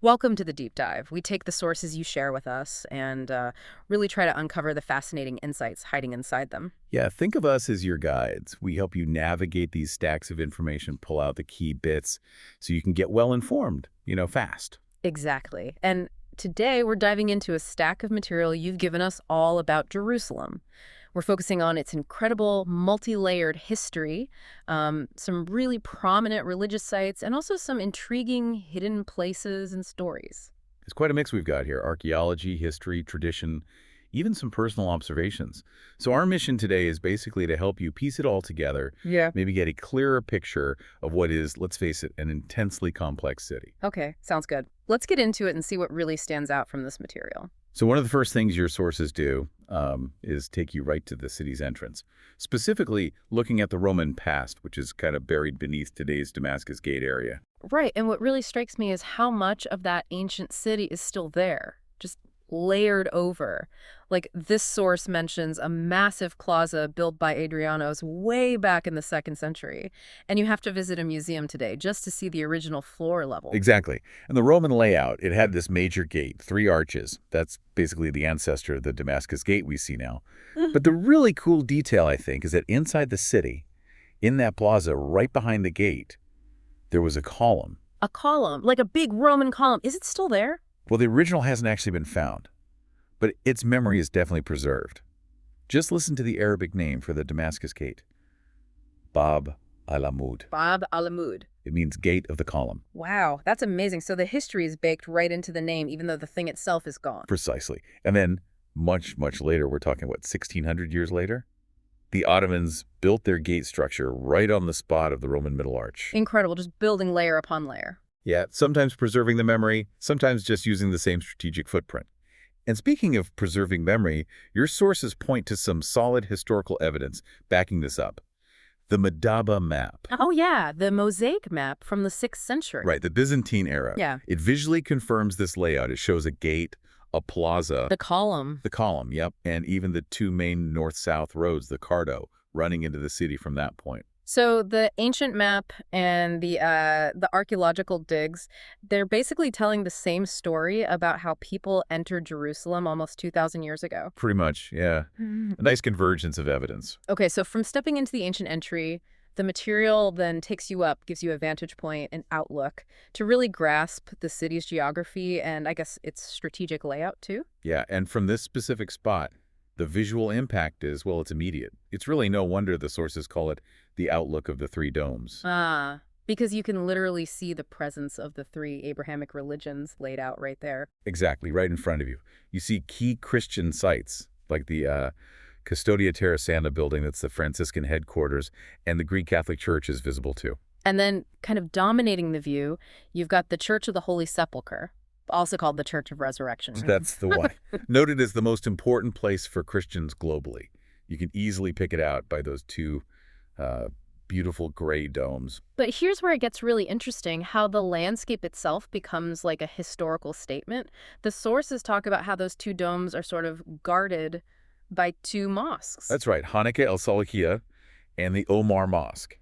Welcome to the deep dive. We take the sources you share with us and really try to uncover the fascinating insights hiding inside them. Yeah, think of us as your guides. We help you navigate these stacks of information, pull out the key bits so you can get well informed, fast. Exactly. And today we're diving into a stack of material you've given us all about Jerusalem. We're focusing on its incredible multi-layered history, some really prominent religious sites, and also some intriguing hidden places and stories. It's quite a mix we've got here: archaeology, history, tradition, even some personal observations. So our mission today is basically to help you piece it all together, Yeah. maybe get a clearer picture of what is, let's face it, an intensely complex city. Okay, sounds good. Let's get into it and see what really stands out from this material. So one of the first things your sources do is take you right to the city's entrance, specifically looking at the Roman past, which is kind of buried beneath today's Damascus Gate area. Right, and what really strikes me is how much of that ancient city is still there, just layered over. Like this source mentions a massive plaza built by Adrianos way back in the 2nd century, and you have to visit a museum today just to see the original floor level. Exactly. And the Roman layout, it had this major gate, 3 arches. That's basically the ancestor of the Damascus Gate we see now. But the really cool detail, I think, is that inside the city, in that plaza, right behind the gate, there was a column. A column, like a big Roman column. Is it still there? Well, the original hasn't actually been found, but its memory is definitely preserved. Just listen to the Arabic name for the Damascus Gate: Bab al-Amud. Bab al-Amud. It means gate of the column. Wow, that's amazing. So the history is baked right into the name, even though the thing itself is gone. Precisely. And then much, much later, we're talking, what, 1,600 years later? The Ottomans built their gate structure right on the spot of the Roman Middle Arch. Incredible, just building layer upon layer. Yeah, sometimes preserving the memory, sometimes just using the same strategic footprint. And speaking of preserving memory, your sources point to some solid historical evidence backing this up. The Madaba map. Oh yeah, the mosaic map from the 6th century. Right, the Byzantine era. Yeah. It visually confirms this layout. It shows a gate, a plaza, The column. the column, yep, and even the two main north-south roads, the Cardo, running into the city from that point. So the ancient map and the archaeological digs, they're basically telling the same story about how people entered Jerusalem almost 2,000 years ago. Pretty much, yeah. A nice convergence of evidence. Okay, so from stepping into the ancient entry, the material then takes you up, gives you a vantage point and outlook to really grasp the city's geography and I guess its strategic layout too. Yeah, and from this specific spot, the visual impact is, well, it's immediate. It's really no wonder the sources call it the outlook of the three domes. Ah, because you can literally see the presence of the 3 Abrahamic religions laid out right there. Exactly, right in front of you. You see key Christian sites, like the Custodia Terrasana building, that's the Franciscan headquarters, and the Greek Catholic Church is visible too. And then kind of dominating the view, you've got the Church of the Holy Sepulcher, also called the Church of Resurrection. That's the one. Noted as the most important place for Christians globally. You can easily pick it out by those two beautiful gray domes. But here's where it gets really interesting, how the landscape itself becomes like a historical statement. The sources talk about how those 2 domes are sort of guarded by 2 mosques. That's right, Hanukkah el-Salakia and the Omar Mosque.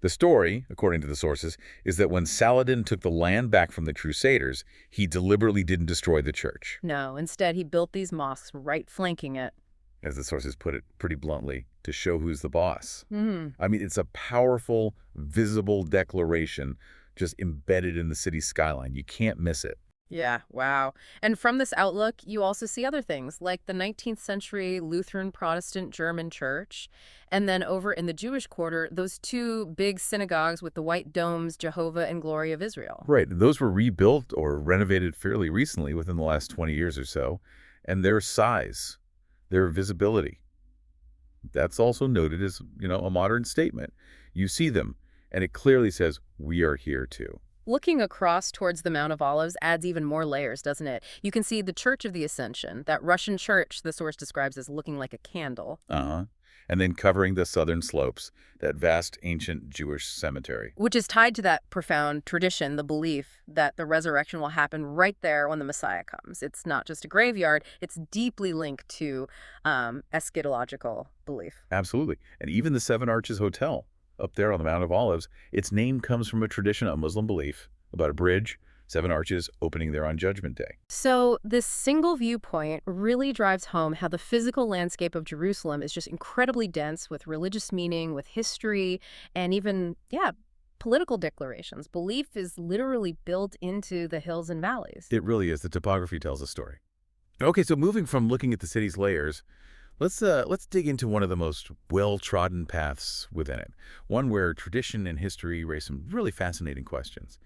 The story, according to the sources, is that when Saladin took the land back from the Crusaders, he deliberately didn't destroy the church. No, instead he built these mosques right flanking it. As the sources put it pretty bluntly, to show who's the boss. Hmm. I mean, it's a powerful, visible declaration just embedded in the city's skyline. You can't miss it. Yeah, wow. And from this outlook, you also see other things, like the 19th century Lutheran Protestant German church, and then over in the Jewish quarter, those 2 big synagogues with the white domes, Jehovah and Glory of Israel. Right. Those were rebuilt or renovated fairly recently within the last 20 years or so. And their size, their visibility, that's also noted as, a modern statement. You see them, and it clearly says, we are here too. Looking across towards the Mount of Olives adds even more layers, doesn't it? You can see the Church of the Ascension, that Russian church the source describes as looking like a candle. Uh-huh. And then covering the southern slopes, that vast ancient Jewish cemetery. Which is tied to that profound tradition, the belief that the resurrection will happen right there when the Messiah comes. It's not just a graveyard, it's deeply linked to eschatological belief. Absolutely. And even the Seven Arches Hotel up there on the Mount of Olives, its name comes from a tradition, a Muslim belief, about a bridge 7 arches opening there on Judgment Day. So this single viewpoint really drives home how the physical landscape of Jerusalem is just incredibly dense with religious meaning, with history, and even, yeah, political declarations. Belief is literally built into the hills and valleys. It really is. The topography tells a story. Okay, so moving from looking at the city's layers, let's dig into one of the most well-trodden paths within it, one where tradition and history raise some really fascinating questions.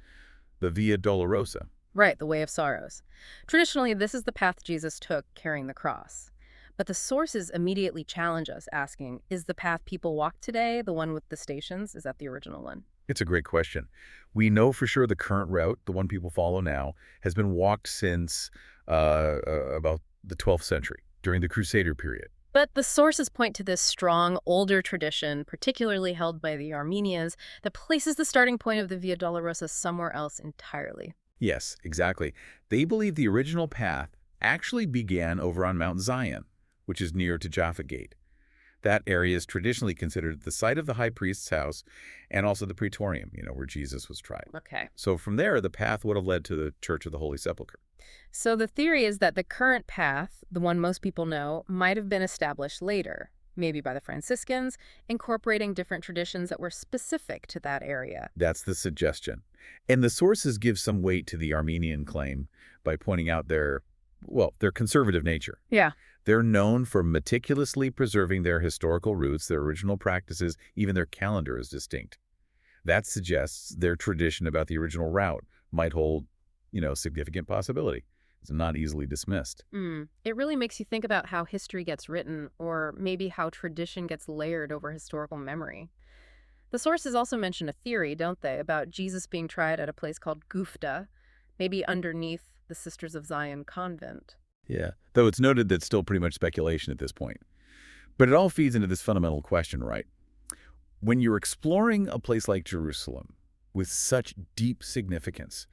The Via Dolorosa. Right, the Way of Sorrows. Traditionally, this is the path Jesus took carrying the cross. But the sources immediately challenge us, asking, is the path people walk today the one with the stations? Is that the original one? It's a great question. We know for sure the current route, the one people follow now, has been walked since about the 12th century, during the Crusader period. But the sources point to this strong, older tradition, particularly held by the Armenians, that places the starting point of the Via Dolorosa somewhere else entirely. Yes, exactly. They believe the original path actually began over on Mount Zion, which is near to Jaffa Gate. That area is traditionally considered the site of the high priest's house and also the praetorium, where Jesus was tried. Okay. So from there, the path would have led to the Church of the Holy Sepulcher. So the theory is that the current path, the one most people know, might have been established later, maybe by the Franciscans, incorporating different traditions that were specific to that area. That's the suggestion. And the sources give some weight to the Armenian claim by pointing out their conservative nature. Yeah. They're known for meticulously preserving their historical roots, their original practices, even their calendar is distinct. That suggests their tradition about the original route might hold, significant possibility. It's not easily dismissed. It really makes you think about how history gets written, or maybe how tradition gets layered over historical memory. The sources also mention a theory, don't they, about Jesus being tried at a place called Gufta, maybe underneath the Sisters of Zion convent. Yeah, though it's noted that's still pretty much speculation at this point. But it all feeds into this fundamental question, right? When you're exploring a place like Jerusalem with such deep significance,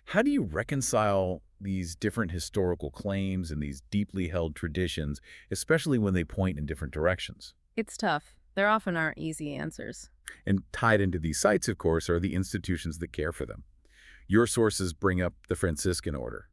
how do you reconcile these different historical claims and these deeply held traditions, especially when they point in different directions? It's tough. There often aren't easy answers. And tied into these sites, of course, are the institutions that care for them. Your sources bring up the Franciscan order.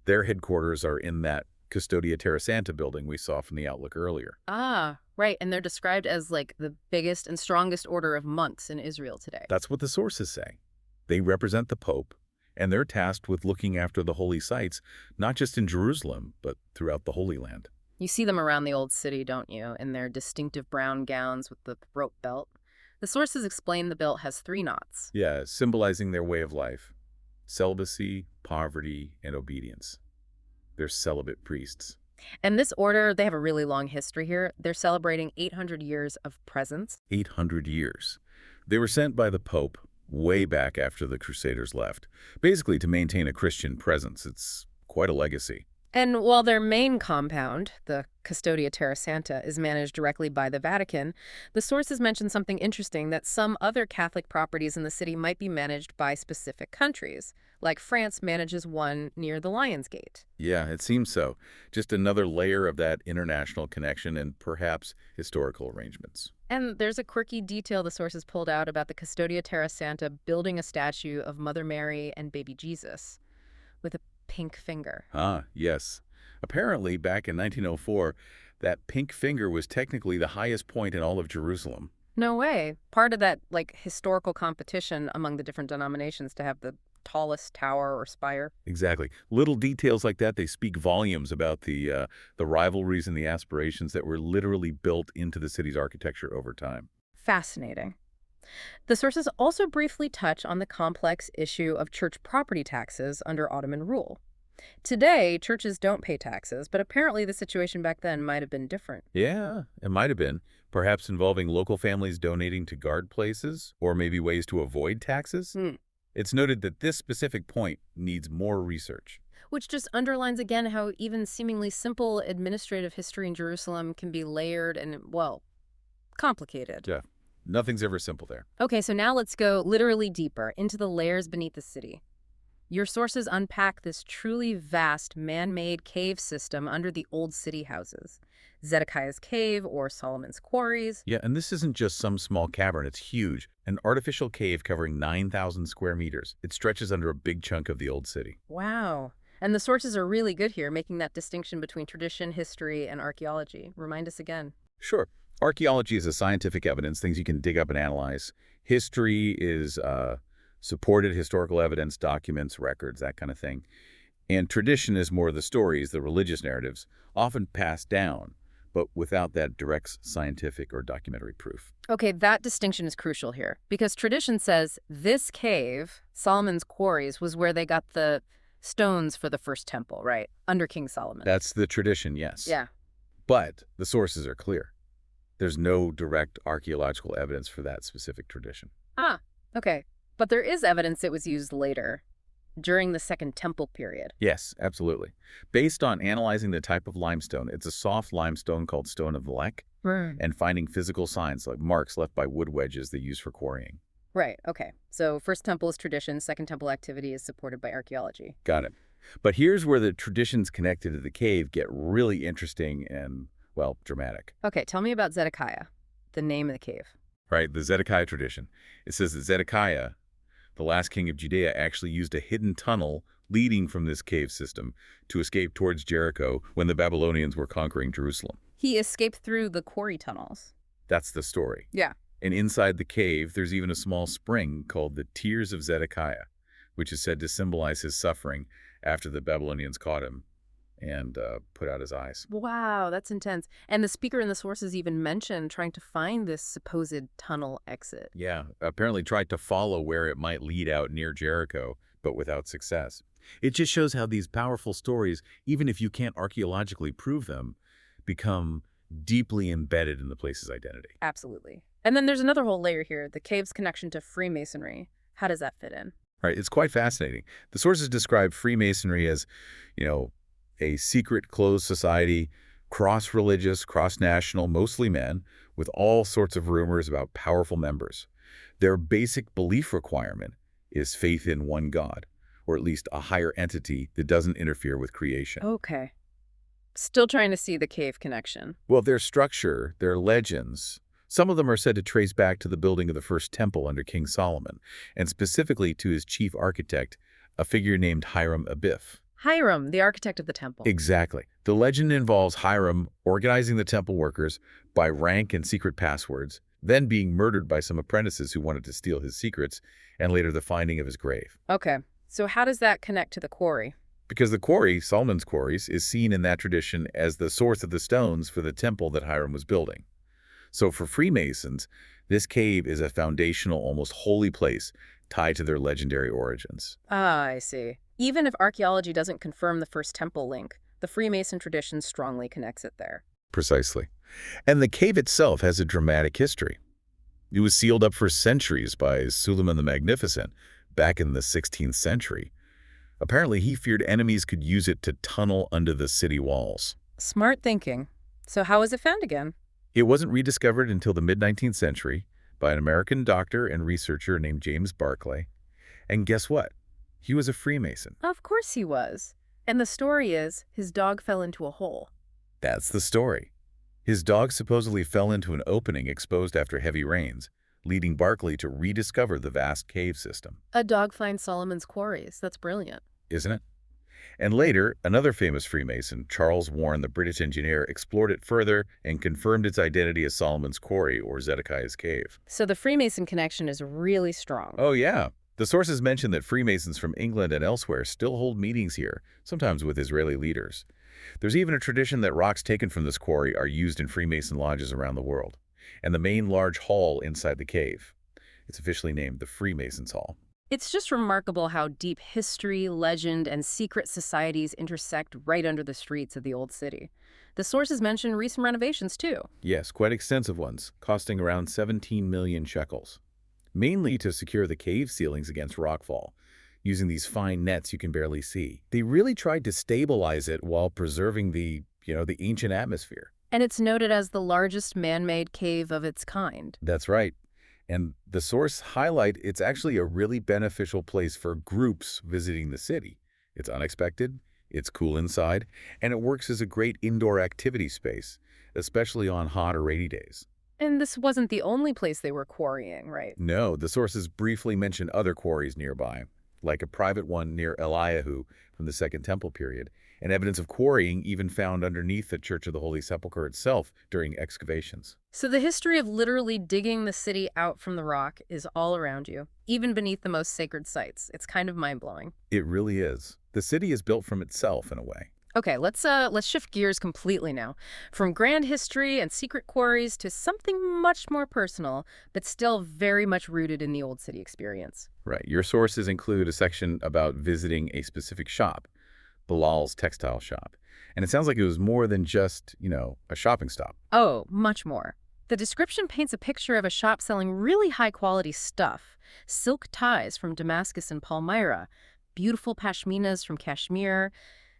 Their headquarters are in that Custodia Terra Santa building we saw from the Outlook earlier. Ah, right. And they're described as like the biggest and strongest order of monks in Israel today. That's what the sources say. They represent the Pope, and they're tasked with looking after the holy sites, not just in Jerusalem, but throughout the Holy Land. You see them around the old city, don't you, in their distinctive brown gowns with the rope belt. The sources explain the belt has 3 knots. Yeah, symbolizing their way of life. Celibacy, poverty, and obedience. They're celibate priests. And this order, they have a really long history here. They're celebrating 800 years of presence. 800 years. They were sent by the Pope way back after the Crusaders left, basically to maintain a Christian presence. It's quite a legacy. And while their main compound, the Custodia Terra Santa, is managed directly by the Vatican, the sources mention something interesting, that some other Catholic properties in the city might be managed by specific countries, like France manages one near the Lion's Gate. Yeah, it seems so. Just another layer of that international connection and perhaps historical arrangements. And there's a quirky detail the sources pulled out about the Custodia Terra Santa building a statue of Mother Mary and baby Jesus with a pink finger. Ah, yes. Apparently, back in 1904, that pink finger was technically the highest point in all of Jerusalem. No way. Part of that, historical competition among the different denominations to have the tallest tower or spire. Exactly. Little details like that, they speak volumes about the rivalries and the aspirations that were literally built into the city's architecture over time. Fascinating. The sources also briefly touch on the complex issue of church property taxes under Ottoman rule. Today, churches don't pay taxes, but apparently the situation back then might have been different. Yeah, it might have been. Perhaps involving local families donating to guard places, or maybe ways to avoid taxes. It's noted that this specific point needs more research. Which just underlines again how even seemingly simple administrative history in Jerusalem can be layered and, complicated. Yeah, nothing's ever simple there. Okay, so now let's go literally deeper into the layers beneath the city. Your sources unpack this truly vast man-made cave system under the old city houses. Zedekiah's cave or Solomon's quarries. Yeah, and this isn't just some small cavern, it's huge. An artificial cave covering 9,000 square meters. It stretches under a big chunk of the old city. Wow. And the sources are really good here, making that distinction between tradition, history, and archaeology. Remind us again. Sure. Archaeology is a scientific evidence, things you can dig up and analyze. History is supported historical evidence, documents, records, that kind of thing. And tradition is more the stories, the religious narratives, often passed down, but without that direct scientific or documentary proof. Okay, that distinction is crucial here, because tradition says this cave, Solomon's quarries, was where they got the stones for the first temple, right? Under King Solomon. That's the tradition, yes. Yeah. But the sources are clear. There's no direct archaeological evidence for that specific tradition. Ah, okay. But there is evidence it was used later, during the Second Temple period. Yes, absolutely. Based on analyzing the type of limestone, it's a soft limestone called stone of Lek, and finding physical signs like marks left by wood wedges they use for quarrying. Right, okay. So First Temple is tradition, Second Temple activity is supported by archaeology. Got it. But here's where the traditions connected to the cave get really interesting and, well, dramatic. Okay, tell me about Zedekiah, the name of the cave. Right, the Zedekiah tradition. It says that Zedekiah, the last king of Judea, actually used a hidden tunnel leading from this cave system to escape towards Jericho when the Babylonians were conquering Jerusalem. He escaped through the quarry tunnels. That's the story. Yeah. And inside the cave, there's even a small spring called the Tears of Zedekiah, which is said to symbolize his suffering after the Babylonians caught him and put out his eyes. Wow, that's intense. And the speaker in the sources even mentioned trying to find this supposed tunnel exit. Yeah, apparently tried to follow where it might lead out near Jericho, but without success. It just shows how these powerful stories, even if you can't archaeologically prove them, become deeply embedded in the place's identity. Absolutely. And then there's another whole layer here, the cave's connection to Freemasonry. How does that fit in? All right, it's quite fascinating. The sources describe Freemasonry as, a secret closed society, cross-religious, cross-national, mostly men, with all sorts of rumors about powerful members. Their basic belief requirement is faith in one God, or at least a higher entity that doesn't interfere with creation. Okay. Still trying to see the cave connection. Well, their structure, their legends, some of them are said to trace back to the building of the first temple under King Solomon, and specifically to his chief architect, a figure named Hiram Abiff. Hiram, the architect of the temple. Exactly. The legend involves Hiram organizing the temple workers by rank and secret passwords, then being murdered by some apprentices who wanted to steal his secrets, and later the finding of his grave. Okay. So how does that connect to the quarry? Because the quarry, Solomon's quarries, is seen in that tradition as the source of the stones for the temple that Hiram was building. So for Freemasons, this cave is a foundational, almost holy place tied to their legendary origins. Ah, I see. Even if archaeology doesn't confirm the first temple link, the Freemason tradition strongly connects it there. Precisely. And the cave itself has a dramatic history. It was sealed up for centuries by Suleiman the Magnificent back in the 16th century. Apparently, he feared enemies could use it to tunnel under the city walls. Smart thinking. So how was it found again? It wasn't rediscovered until the mid-19th century by an American doctor and researcher named James Barclay. And guess what? He was a Freemason. Of course he was. And the story is, his dog fell into a hole. That's the story. His dog supposedly fell into an opening exposed after heavy rains, leading Barclay to rediscover the vast cave system. A dog finds Solomon's quarries. That's brilliant. Isn't it? And later, another famous Freemason, Charles Warren, the British engineer, explored it further and confirmed its identity as Solomon's quarry or Zedekiah's cave. So the Freemason connection is really strong. Oh, yeah. The sources mention that Freemasons from England and elsewhere still hold meetings here, sometimes with Israeli leaders. There's even a tradition that rocks taken from this quarry are used in Freemason lodges around the world, and the main large hall inside the cave. It's officially named the Freemasons' Hall. It's just remarkable how deep history, legend, and secret societies intersect right under the streets of the old city. The sources mention recent renovations, too. Yes, quite extensive ones, costing around 17 million shekels. Mainly to secure the cave ceilings against rockfall, using these fine nets you can barely see. They really tried to stabilize it while preserving the ancient atmosphere. And it's noted as the largest man-made cave of its kind. That's right. And the source highlight it's actually a really beneficial place for groups visiting the city. It's unexpected, it's cool inside, and it works as a great indoor activity space, especially on hot or rainy days. And this wasn't the only place they were quarrying, right? No, the sources briefly mention other quarries nearby, like a private one near Eliahu from the Second Temple period, and evidence of quarrying even found underneath the Church of the Holy Sepulcher itself during excavations. So the history of literally digging the city out from the rock is all around you, even beneath the most sacred sites. It's kind of mind-blowing. It really is. The city is built from itself in a way. Okay, let's shift gears completely now. From grand history and secret quarries to something much more personal, but still very much rooted in the old city experience. Right. Your sources include a section about visiting a specific shop, Bilal's textile shop. And it sounds like it was more than just, a shopping stop. Oh, much more. The description paints a picture of a shop selling really high-quality stuff. Silk ties from Damascus and Palmyra, beautiful pashminas from Kashmir,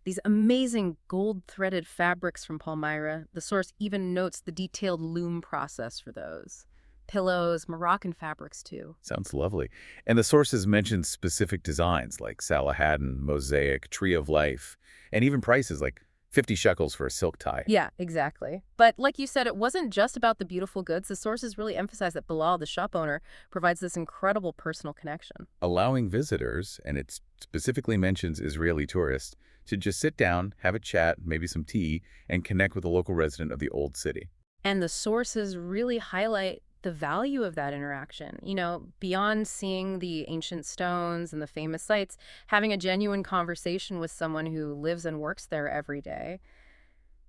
these amazing gold-threaded fabrics from Palmyra. The source even notes the detailed loom process for those. Pillows, Moroccan fabrics too. Sounds lovely. And the sources mention specific designs like Saladin, mosaic, tree of life, and even prices like 50 shekels for a silk tie. Yeah, exactly. But like you said, it wasn't just about the beautiful goods. The sources really emphasize that Bilal, the shop owner, provides this incredible personal connection. Allowing visitors, and it specifically mentions Israeli tourists, to just sit down, have a chat, maybe some tea, and connect with a local resident of the old city. And the sources really highlight the value of that interaction. Beyond seeing the ancient stones and the famous sites, having a genuine conversation with someone who lives and works there every day.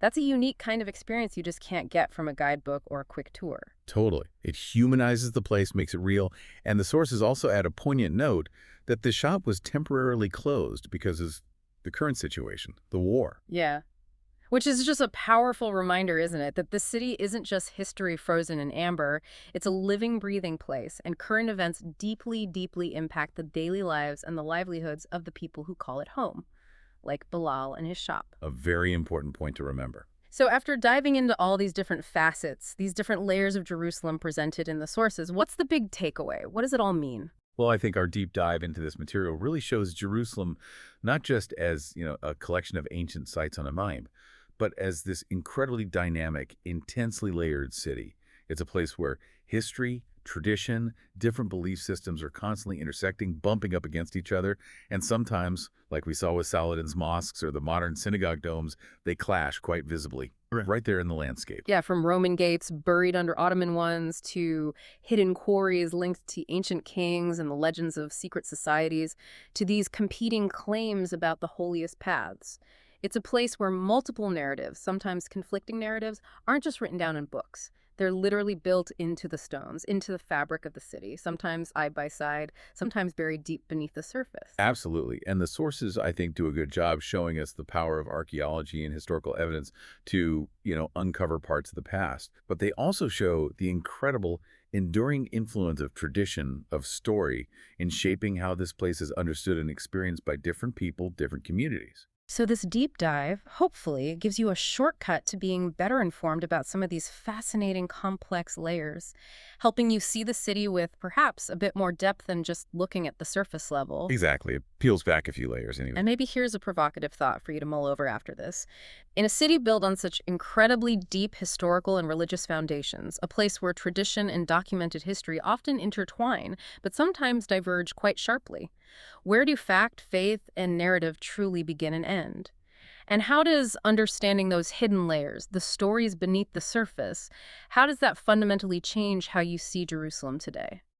That's a unique kind of experience you just can't get from a guidebook or a quick tour. Totally. It humanizes the place, makes it real, and the sources also add a poignant note that the shop was temporarily closed because of the current situation, the war. Yeah. Which is just a powerful reminder, isn't it? That the city isn't just history frozen in amber. It's a living, breathing place, and current events deeply, deeply impact the daily lives and the livelihoods of the people who call it home, like Bilal and his shop. A very important point to remember. So after diving into all these different facets, these different layers of Jerusalem presented in the sources, what's the big takeaway? What does it all mean? Well, I think our deep dive into this material really shows Jerusalem not just as, a collection of ancient sites on a map, but as this incredibly dynamic, intensely layered city. It's a place where history, tradition, different belief systems are constantly intersecting, bumping up against each other, and sometimes, like we saw with Saladin's mosques or the modern synagogue domes, they clash quite visibly, right there in the landscape. Yeah, from Roman gates buried under Ottoman ones to hidden quarries linked to ancient kings and the legends of secret societies to these competing claims about the holiest paths. It's a place where multiple narratives, sometimes conflicting narratives, aren't just written down in books. They're literally built into the stones, into the fabric of the city, sometimes side by side, sometimes buried deep beneath the surface. Absolutely. And the sources, I think, do a good job showing us the power of archaeology and historical evidence to, uncover parts of the past. But they also show the incredible, enduring influence of tradition, of story, in shaping how this place is understood and experienced by different people, different communities. So this deep dive, hopefully, gives you a shortcut to being better informed about some of these fascinating, complex layers, helping you see the city with perhaps a bit more depth than just looking at the surface level. Exactly. It peels back a few layers anyway. And maybe here's a provocative thought for you to mull over after this. In a city built on such incredibly deep historical and religious foundations, a place where tradition and documented history often intertwine, but sometimes diverge quite sharply, where do fact, faith, and narrative truly begin and end? And how does understanding those hidden layers, the stories beneath the surface, how does that fundamentally change how you see Jerusalem today?